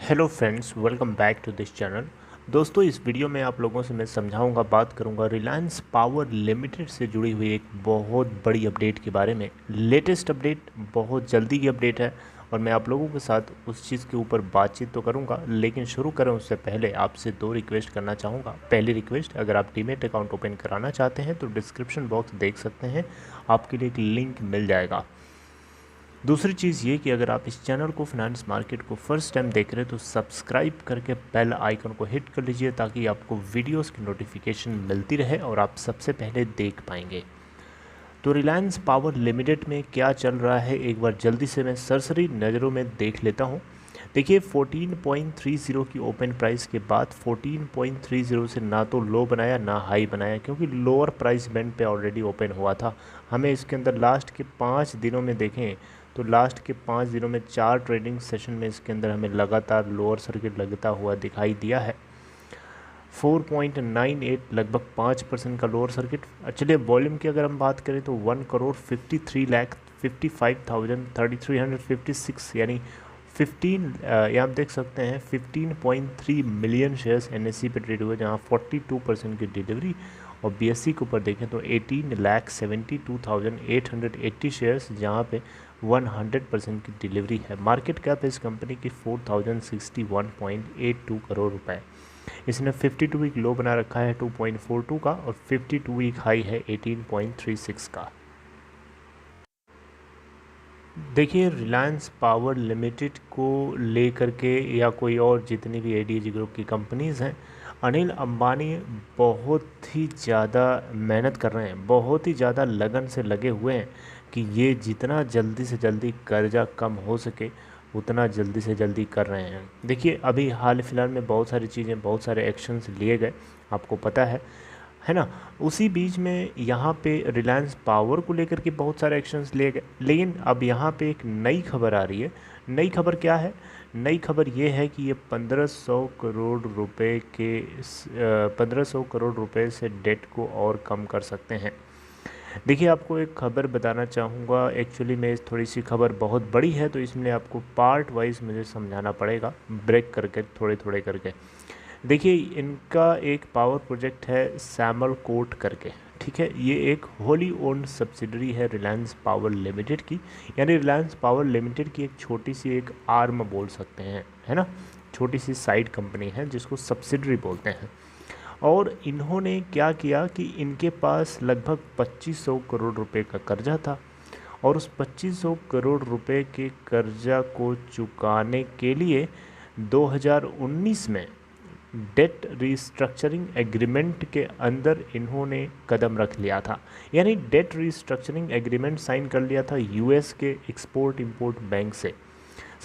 Hello friends, welcome back to this channel. दोस्तों, इस video में आप लोगों से मैं समझाऊंगा, बात करूंगा रिलायंस पावर लिमिटेड से जुड़ी हुई एक बहुत बड़ी अपडेट के बारे में। लेटेस्ट अपडेट, बहुत जल्दी की अपडेट है और मैं आप लोगों के साथ उस चीज़ के ऊपर बातचीत तो करूंगा, लेकिन शुरू करें उससे पहले आपसे दो रिक्वेस्ट करना चाहूँगा। पहली रिक्वेस्ट, अगर आप डीमैट अकाउंट ओपन कराना चाहते हैं तो डिस्क्रिप्शन बॉक्स देख सकते हैं, आपके लिए एक लिंक मिल जाएगा। दूसरी चीज़ ये कि अगर आप इस चैनल को फाइनेंस मार्केट को फर्स्ट टाइम देख रहे हैं तो सब्सक्राइब करके बेल आइकन को हिट कर लीजिए ताकि आपको वीडियोस की नोटिफिकेशन मिलती रहे और आप सबसे पहले देख पाएंगे। तो रिलायंस पावर लिमिटेड में क्या चल रहा है, एक बार जल्दी से मैं सरसरी नज़रों में देख लेता हूँ। देखिए, 14.30 की ओपन प्राइस के बाद 14.30 से ना तो लो बनाया ना हाई बनाया, क्योंकि लोअर प्राइस बैंड पे ऑलरेडी ओपन हुआ था। हमें इसके अंदर लास्ट के 5 दिनों में देखें तो लास्ट के 5 दिनों में 4 ट्रेडिंग सेशन में इसके अंदर हमें लगातार लोअर सर्किट लगता हुआ दिखाई दिया है। 4.98 लगभग 5% का लोअर सर्किट। चलिए, वॉल्यूम की अगर हम बात करें तो 1,53,55,3356 यानी 15 यहाँ आप देख सकते हैं 15.3 मिलियन शेयर्स NSE पे ट्रेड हुए, जहाँ 42% की डिलीवरी। और BSE के ऊपर देखें तो 18,72,880 शेयर्स, जहाँ पे 100% की डिलीवरी है। मार्केट कैप इस कंपनी की 4,061.82 करोड़ रुपए। इसने 52 वीक लो बना रखा है 2.42 का और 52 वीक हाई है 18.36 का। देखिए, रिलायंस पावर लिमिटेड को लेकर के या कोई और जितनी भी ADG ग्रुप की कंपनीज़ हैं, अनिल अंबानी बहुत ही ज़्यादा मेहनत कर रहे हैं, बहुत ही ज़्यादा लगन से लगे हुए हैं कि ये जितना जल्दी से जल्दी कर्जा कम हो सके उतना जल्दी से जल्दी कर रहे हैं। देखिए, अभी हाल फिलहाल में बहुत सारी चीज़ें, बहुत सारे एक्शंस लिए गए, आपको पता है ना। उसी बीच में यहाँ पे रिलायंस पावर को लेकर के बहुत सारे एक्शंस लिए गए, लेकिन अब यहाँ पे एक नई खबर आ रही है। नई खबर क्या है? नई खबर ये है कि ये 1500 करोड़ रुपए के 1500 करोड़ रुपए से डेट को और कम कर सकते हैं। देखिए, आपको एक खबर बताना चाहूँगा। एक्चुअली में थोड़ी सी खबर बहुत बड़ी है, तो इसमें आपको पार्ट वाइज मुझे समझाना पड़ेगा, ब्रेक करके, थोड़े थोड़े करके। देखिए, इनका एक पावर प्रोजेक्ट है सैमल कोर्ट करके, ठीक है। ये एक होली ओन्ड सब्सिडरी है रिलायंस पावर लिमिटेड की, यानी रिलायंस पावर लिमिटेड की एक छोटी सी एक आर्म बोल सकते हैं, है ना। छोटी सी साइड कंपनी है जिसको सब्सिडरी बोलते हैं। और इन्होंने क्या किया कि इनके पास लगभग 2500 करोड़ रुपए का कर्जा था और उस 2500 करोड़ रुपए के कर्जा को चुकाने के लिए 2019 में डेट रिस्ट्रक्चरिंग एग्रीमेंट के अंदर इन्होंने कदम रख लिया था। यानी डेट रिस्ट्रक्चरिंग एग्रीमेंट साइन कर लिया था US के एक्सपोर्ट इंपोर्ट बैंक से,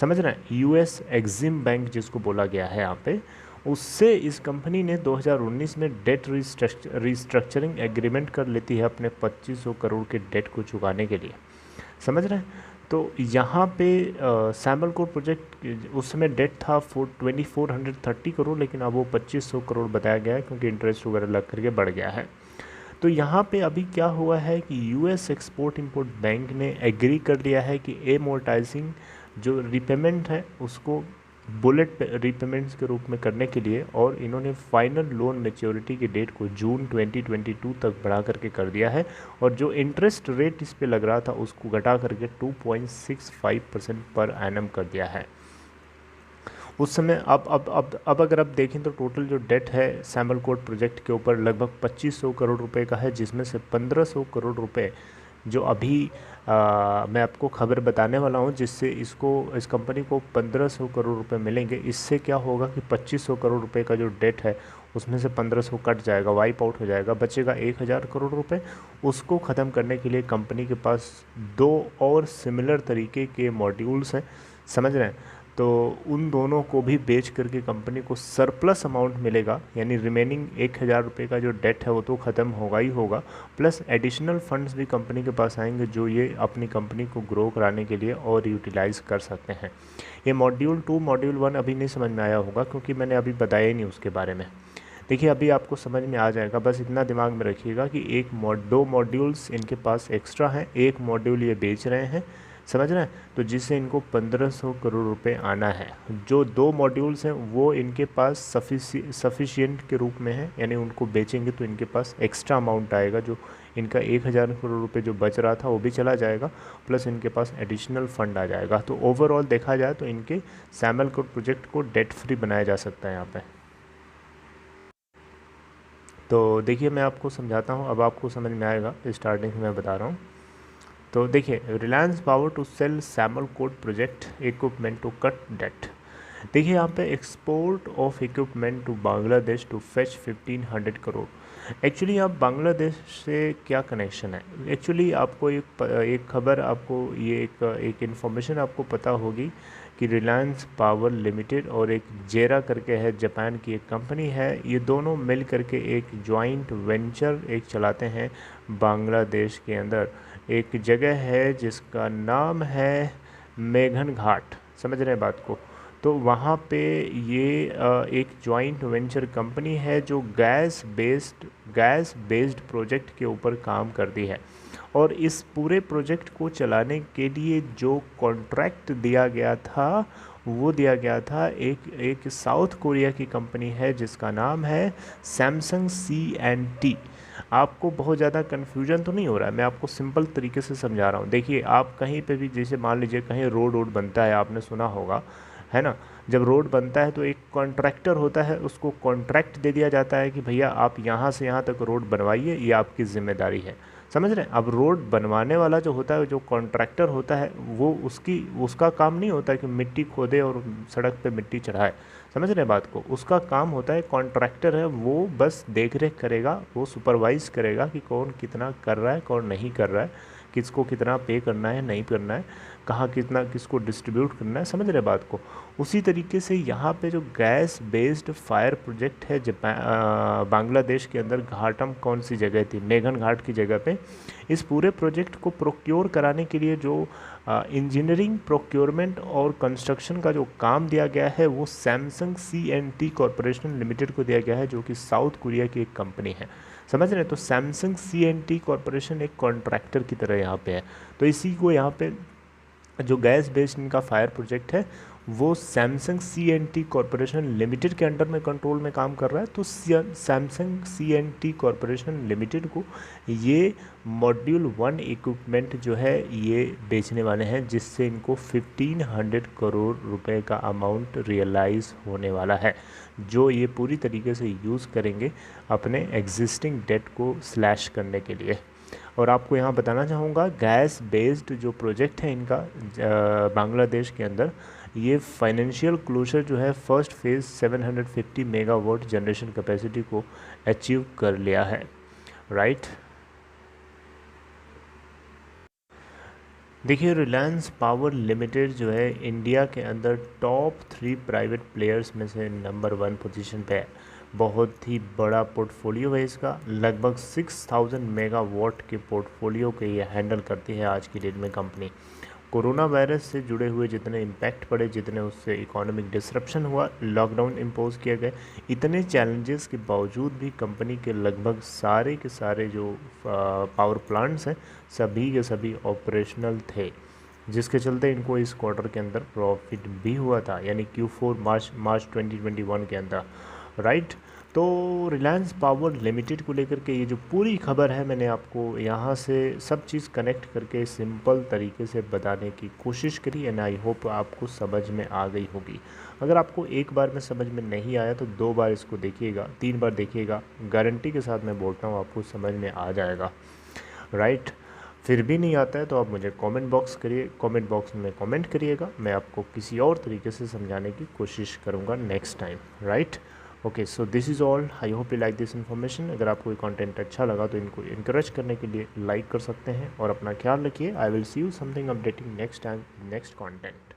समझ रहे हैं, US एग्जिम बैंक जिसको बोला गया है यहाँ पे। उससे इस कंपनी ने 2019 में डेट रिस्ट्रक्चरिंग एग्रीमेंट कर लेती है अपने 2500 करोड़ के डेट को चुकाने के लिए, समझ रहे हैं। तो यहाँ पे सैमल कोर्ट प्रोजेक्ट उस समय डेट था 2430 करोड़, लेकिन अब वो 2500 करोड़ बताया गया है क्योंकि इंटरेस्ट वगैरह लग करके बढ़ गया है। तो यहाँ पे अभी क्या हुआ है कि US एक्सपोर्ट इंपोर्ट बैंक ने एग्री कर लिया है कि एमोर्टाइजिंग जो रिपेमेंट है उसको बुलेट रीपेमेंट्स के रूप में करने के लिए, और इन्होंने फाइनल लोन मैच्योरिटी की डेट को जून 2022 तक बढ़ा करके कर दिया है। और जो इंटरेस्ट रेट इस पे लग रहा था उसको घटा करके 2.65% पर एनम कर दिया है उस समय। अब अगर आप देखें तो टोटल जो डेट है सैमल कोर्ट प्रोजेक्ट के ऊपर लगभग 2500 करोड़ रुपए का है, जिसमें से 1500 करोड़ रुपए जो अभी मैं आपको खबर बताने वाला हूँ, जिससे इस कंपनी को 1500 करोड़ रुपए मिलेंगे। इससे क्या होगा कि 2500 करोड़ रुपए का जो डेट है उसमें से 1500 कट जाएगा, वाइप आउट हो जाएगा, बचेगा 1000 करोड़ रुपए। उसको ख़त्म करने के लिए कंपनी के पास 2 और सिमिलर तरीके के मॉड्यूल्स हैं, समझ रहे हैं। तो उन दोनों को भी बेच करके कंपनी को सरप्लस अमाउंट मिलेगा, यानी रिमेनिंग 1000 रुपये का जो डेट है वो तो ख़त्म होगा ही होगा, प्लस एडिशनल फंड्स भी कंपनी के पास आएंगे जो ये अपनी कंपनी को ग्रो कराने के लिए और यूटिलाइज़ कर सकते हैं। ये मॉड्यूल 2 मॉड्यूल 1 अभी नहीं समझ में आया होगा क्योंकि मैंने अभी बताया ही नहीं उसके बारे में। देखिए, अभी आपको समझ में आ जाएगा, बस इतना दिमाग में रखिएगा कि 2 मॉड्यूल्स इनके पास एक्स्ट्रा हैं, एक मॉड्यूल ये बेच रहे हैं समझ रहे हैं। तो जिससे इनको 1500 करोड़ रुपए आना है। जो 2 मॉड्यूल्स हैं वो इनके पास सफिशिएंट के रूप में है, यानी उनको बेचेंगे तो इनके पास एक्स्ट्रा अमाउंट आएगा, जो इनका 1000 करोड़ रुपए जो बच रहा था वो भी चला जाएगा, प्लस इनके पास एडिशनल फंड आ जाएगा। तो ओवरऑल देखा जाए तो इनके सैमलकोट प्रोजेक्ट को डेट फ्री बनाया जा सकता है यहाँ पे। तो देखिए मैं आपको समझाता हूँ, अब आपको समझ में आएगा, स्टार्टिंग से मैं बता रहा हूँ। तो देखिए, Reliance power to sell Samalkot project equipment to cut date. देखिए यहाँ पे export of equipment to Bangladesh to fetch 1500 crore. Actually आप बांग्लादेश से क्या कनेक्शन है, एक्चुअली आपको एक खबर, आपको ये एक इन्फॉर्मेशन आपको पता होगी कि रिलायंस पावर लिमिटेड और एक जेरा करके है, जापान की एक कंपनी है, ये दोनों मिल करके एक जॉइंट वेंचर एक चलाते हैं बांग्लादेश के अंदर। एक जगह है जिसका नाम है मेघन घाट, समझ रहे हैं बात को। तो वहाँ पे ये एक जॉइंट वेंचर कंपनी है जो गैस बेस्ड प्रोजेक्ट के ऊपर काम करती है। और इस पूरे प्रोजेक्ट को चलाने के लिए जो कॉन्ट्रैक्ट दिया गया था वो दिया गया था एक साउथ कोरिया की कंपनी है जिसका नाम है सैमसंग C&T। आपको बहुत ज़्यादा कन्फ्यूजन तो नहीं हो रहा है, मैं आपको सिंपल तरीके से समझा रहा हूँ। देखिए आप कहीं पे भी, जैसे मान लीजिए कहीं रोड बनता है, आपने सुना होगा है ना, जब रोड बनता है तो एक कॉन्ट्रैक्टर होता है, उसको कॉन्ट्रैक्ट दे दिया जाता है कि भैया आप यहाँ से यहाँ तक रोड बनवाइए, ये आपकी जिम्मेदारी है, समझ रहे हैं। अब रोड बनवाने वाला जो होता है, जो कॉन्ट्रैक्टर होता है, वो उसका काम नहीं होता कि मिट्टी खोदे और सड़क पे मिट्टी चढ़ाए, समझ रहे हैं बात को। उसका काम होता है, कॉन्ट्रैक्टर है वो बस देख रेख करेगा, वो सुपरवाइज करेगा कि कौन कितना कर रहा है कौन नहीं कर रहा है, किसको कितना पे करना है नहीं करना है, कहाँ कितना किसको डिस्ट्रीब्यूट करना है, समझ रहे बात को। उसी तरीके से यहाँ पे जो गैस बेस्ड फायर प्रोजेक्ट है बांग्लादेश के अंदर, घाटम कौन सी जगह थी, मेघन घाट की जगह पे, इस पूरे प्रोजेक्ट को प्रोक्योर कराने के लिए जो इंजीनियरिंग प्रोक्योरमेंट और कंस्ट्रक्शन का जो काम दिया गया है वो सैमसंग C&T कॉरपोरेशन लिमिटेड को दिया गया है, जो कि साउथ कोरिया की एक कंपनी है, समझ रहे हैं। तो सैमसंग C&T कॉरपोरेशन एक कॉन्ट्रैक्टर की तरह यहाँ पे है। तो इसी को यहाँ पे जो गैस बेस्ड इनका फायर प्रोजेक्ट है वो सैमसंग C&T कॉरपोरेशन लिमिटेड के अंडर में कंट्रोल में काम कर रहा है। तो सैमसंग C&T कॉरपोरेशन लिमिटेड को ये मॉड्यूल 1 इक्विपमेंट जो है ये बेचने वाले हैं, जिससे इनको 1500 करोड़ रुपए का अमाउंट रियलाइज़ होने वाला है, जो ये पूरी तरीके से यूज़ करेंगे अपने एग्जिस्टिंग डेट को स्लैश करने के लिए। और आपको यहाँ बताना चाहूँगा, गैस बेस्ड जो प्रोजेक्ट है इनका बांग्लादेश के अंदर, ये फाइनेंशियल क्लोजर जो है first phase 750 megawatt generation capacity को अचीव कर लिया है, राइट। देखिए रिलायंस पावर लिमिटेड जो है इंडिया के अंदर टॉप 3 प्राइवेट प्लेयर्स में से नंबर 1 पोजीशन पे है। बहुत ही बड़ा पोर्टफोलियो है इसका, लगभग 6000 मेगावाट के पोर्टफोलियो के ये हैंडल करती है आज की डेट में कंपनी। कोरोना वायरस से जुड़े हुए जितने इम्पैक्ट पड़े, जितने उससे इकोनॉमिक डिसरप्शन हुआ, लॉकडाउन इम्पोज किए गए, इतने चैलेंजेस के बावजूद भी कंपनी के लगभग सारे के सारे जो पावर प्लांट्स हैं सभी के सभी ऑपरेशनल थे, जिसके चलते इनको इस क्वार्टर के अंदर प्रॉफिट भी हुआ था, यानी Q4 मार्च 2021 के अंदर, राइट। तो रिलायंस पावर लिमिटेड को लेकर के ये जो पूरी खबर है, मैंने आपको यहाँ से सब चीज़ कनेक्ट करके सिंपल तरीके से बताने की कोशिश करी, एंड आई होप आपको समझ में आ गई होगी। अगर आपको एक बार में समझ में नहीं आया तो 2 बार इसको देखिएगा, 3 बार देखिएगा, गारंटी के साथ मैं बोलता हूँ आपको समझ में आ जाएगा, राइट। फिर भी नहीं आता है तो आप मुझे कमेंट बॉक्स में कमेंट करिएगा, मैं आपको किसी और तरीके से समझाने की कोशिश करूँगा next time, right. Okay, so this is all, I hope you like this information. अगर आपको ये कंटेंट अच्छा लगा तो इनको इनकरेज करने के लिए लाइक कर सकते हैं, और अपना ख्याल रखिए। I will see you something updating next time, next content.